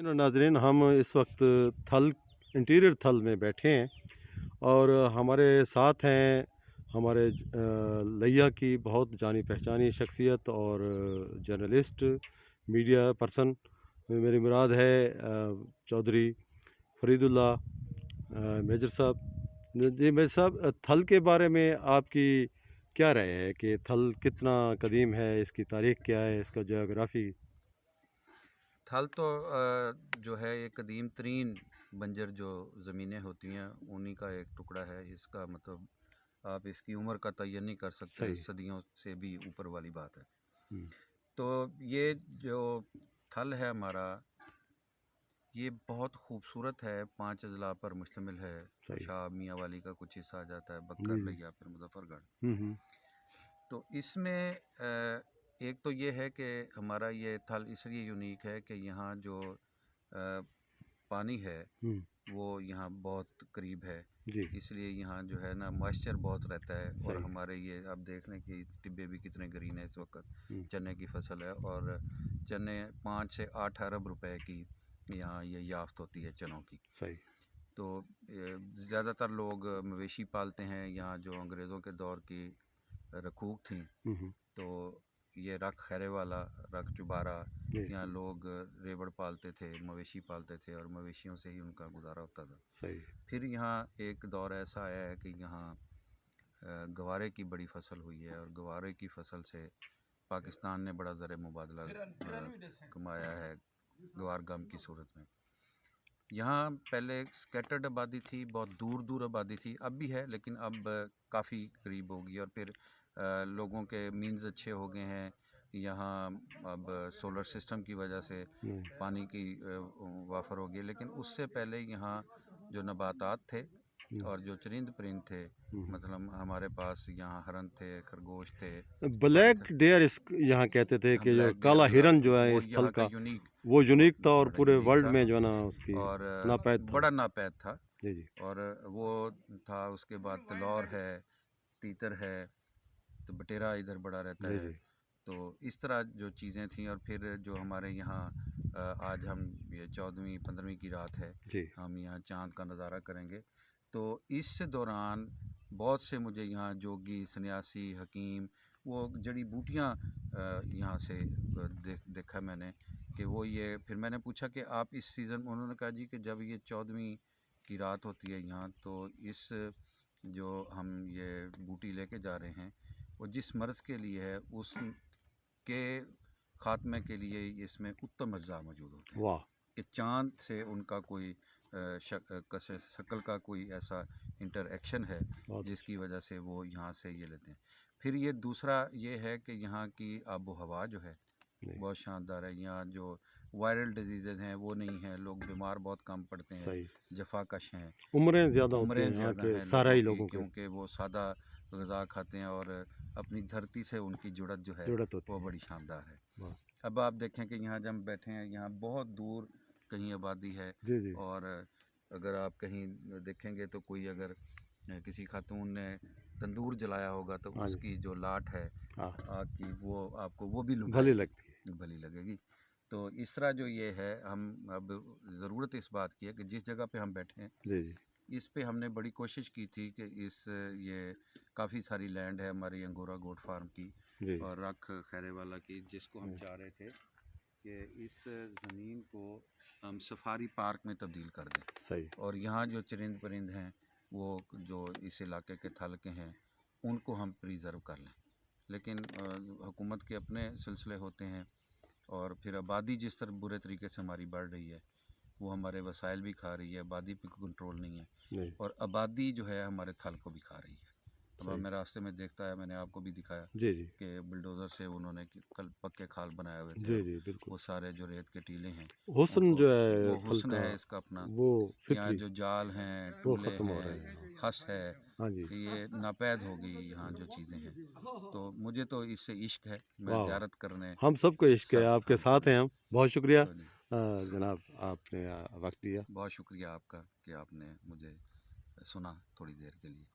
नाजरीन, हम इस वक्त थल इंटीरियर थल में बैठे हैं और हमारे साथ हैं हमारे लिया की बहुत जानी पहचानी शख्सियत और जर्नलिस्ट मीडिया पर्सन। मेरी मुराद है चौधरी फरीदुल्लाह मेजर साहब। जी मेजर साहब, थल के बारे में आपकी क्या राय है कि थल कितना कदीम है, इसकी तारीख़ क्या है, इसका जोग्राफ़ी? थल तो जो है ये कदीम तरीन बंजर जो ज़मीनें होती हैं उन्हीं का एक टुकड़ा है। इसका मतलब आप इसकी उम्र का तयन नहीं कर सकते, सही। सदियों से भी ऊपर वाली बात है। हम्म, तो ये जो थल है हमारा, ये बहुत खूबसूरत है। 5 अजला पर मुश्तमिल है। सही। शाह मियाँ वाली का कुछ हिस्सा आ जाता है, जी बक्कर जी। लिया फिर मुजफ्फरगढ़। हम्म। तो इसमें एक तो ये है कि हमारा ये थल इसलिए यूनिक है कि यहाँ जो पानी है हम्म, वो यहाँ बहुत करीब है, जी इसलिए यहाँ जो है ना मॉइस्चर बहुत रहता है। और सही। हमारे ये आप देख लें कि टिब्बे भी कितने ग्रीन है इस वक्त। हम्म, चने की फसल है और चने 5 से 8 अरब रुपए की यहाँ ये याफ्त होती है चनों की। सही। तो ज़्यादातर लोग मवेशी पालते हैं यहाँ। जो अंग्रेज़ों के दौर की रकूक थी, हम्म, तो ये रख खैरे वाला, रख चुबारा, जी यहाँ लोग रेवड़ पालते थे, मवेशी पालते थे और मवेशियों से ही उनका गुजारा होता था। सही। फिर यहाँ एक दौर ऐसा आया है कि यहाँ गवारे की बड़ी फसल हुई है और गवारे की फसल से पाकिस्तान ने बड़ा ज़र मुबादला कमाया है गवार गम की सूरत में। यहाँ पहले स्कैटर्ड आबादी थी, बहुत दूर दूर आबादी थी, अब भी है लेकिन अब काफ़ी करीब होगी। और फिर लोगों के मीन्स अच्छे हो गए हैं यहाँ। अब सोलर सिस्टम की वजह से नहीं। पानी की वाफर हो गई। लेकिन उससे पहले यहाँ जो नबातात थे और जो चरिंद परिंद थे, मतलब हमारे पास यहाँ हरन थे, खरगोश थे, ब्लैक डेयर इस यहाँ कहते थे कि जो ब्लैक डेयर काला हिरन जो है वो इस थल यहाँ का का, यूनिक, वो वो यूनिक था और बड़ा पूरे यूनिक वर्ल्ड था में जो है ना उसकी और नापैद था। बड़ा नापैद था। जी जी। और वो था। उसके बाद तलौर है, तीतर है, तो बटेरा इधर बड़ा रहता जी है। जी। तो इस तरह जो चीज़ें थीं। और फिर जो हमारे यहाँ आज हम ये 14वीं 15वीं की रात है, जी हम यहाँ चाँद का नज़ारा करेंगे। तो इस दौरान बहुत से मुझे यहाँ जोगी, सन्यासी, हकीम, वो जड़ी बूटियाँ यहाँ से देखा मैंने कि वो ये। फिर मैंने पूछा कि आप इस सीज़न, उन्होंने कहा जी कि जब ये 14वीं की रात होती है यहाँ, तो इस जो हम ये बूटी लेके जा रहे हैं वो जिस मर्ज़ के लिए है उसके ख़ात्मे के लिए इसमें उत्तम अज्जा मौजूद होते हैं। वाह। कि चाँद से उनका कोई शक्ल का कोई ऐसा इंटरेक्शन है बहुत अच्छा। जिसकी वजह से वो यहाँ से ये लेते हैं। फिर ये दूसरा ये है कि यहाँ की आबो हवा जो है नहीं। बहुत शानदार है। यहाँ जो वायरल डिजीज़ हैं वो नहीं हैं, लोग बीमार बहुत कम पड़ते हैं, सही। जफाकश हैं, उम्रें ज़्यादा होती हैं उम्रें यहाँ ज़्यादा के हैं सारा लोगों ही की, लोगों के, क्योंकि वो सादा ग़िज़ा खाते हैं और अपनी धरती से उनकी जुड़त जो है ज़रूरत होती वो है। बड़ी शानदार है। वाह। अब आप देखें कि यहाँ जब हम बैठे हैं, यहाँ बहुत दूर कहीं आबादी है। जी जी। और अगर आप कहीं देखेंगे तो कोई अगर किसी खातून ने तंदूर जलाया होगा तो हाँ जी। उसकी जो लाट है हाँ, आग की, वो आपको वो भी भली लुभाएगी, लगती है। भली लगेगी। तो इस तरह जो ये है, हम अब ज़रूरत इस बात की है कि जिस जगह पे हम बैठे हैं जी जी। इस पे हमने बड़ी कोशिश की थी कि इस ये काफ़ी सारी लैंड है हमारी अंगोरा गोट फार्म की जी। और रख खैरे वाला की, जिसको हम चाह रहे थे कि इस ज़मीन को हम सफारी पार्क में तब्दील कर दें। सही। और यहाँ जो चरिंद परिंद हैं वो जो इस इलाके के थल के हैं उनको हम प्रिज़र्व कर लें। लेकिन हुकूमत के अपने सिलसिले होते हैं और फिर आबादी जिस तरह बुरे तरीके से हमारी बढ़ रही है, वो हमारे वसाइल भी खा रही है, आबादी पे कोई कंट्रोल नहीं है। नहीं। और आबादी जो है हमारे थल को भी खा रही है। अब सही। मैं रास्ते में देखता है, मैंने आपको भी दिखाया जी जी। कि बुलडोज़र से उन्होंने कल पक्के खाल बनाए हुए थे। जी और जी बिल्कुल। वो सारे जो रेत के टीले हैं हुस्न उनको, जो वो है थल हुस्न का, है इसका अपना। वो यहाँ फितरी, जो जाल हैं, वो टूले ख़त्म हो रहे हैं, हैं। खस है, हाँ जी। कि ये नापैद होगी यहाँ जो चीज़ें हैं। तो मुझे तो इससे इश्क है, मैं वाह वाह। ज़ियारत करने हम सबको इश्क है, सब आपके हम साथ सब। हैं हम। बहुत शुक्रिया तो जी, जनाब, आपने वक्त दिया। बहुत शुक्रिया आपका कि आपने मुझे सुना थोड़ी देर के लिए।